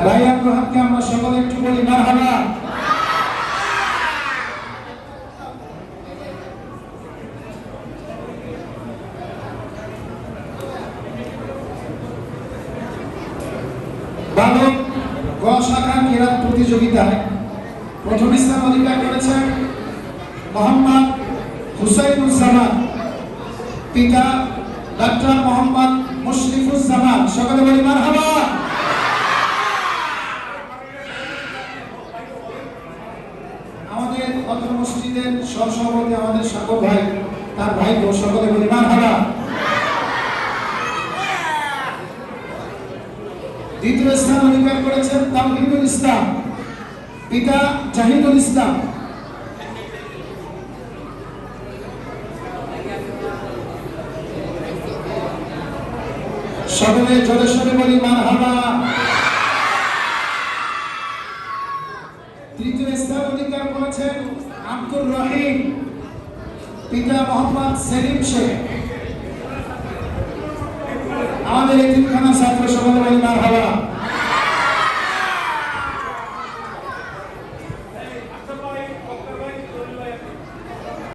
রাইয়ান রোহানকে আমরা সকলে একটু বলি মারহাবা। বালক গ শাখা কেরাত প্রতিযোগিতায় প্রথম স্থান অধিকার করেছেন মোহাম্মদ হুসাইনুজ্জামান, পিতা ডক্টর মোহাম্মদ মুশরিফুজ্জামান। সকলে বলি মারহাবা। আমাদের অত্র মসজিদের সহসভাপতি আমাদের সাগর ভাই, তার ভাই ও সকলে বলি মারহাবা। দ্বিতীয় স্থান অধিকার করেছেন তাওহিদুল ইসলাম, পিতা জাহিদুল ইসলাম। সকলে জোরে সোরে বলি মারহাবা। তৃতীয় স্থান অধিকার করেছেন আব্দুর রহিম, পিতা মোহাম্মদ সেলিম শেখ। আমাদের এতিমখানা ছাত্র সকলে বলি মারহাবা।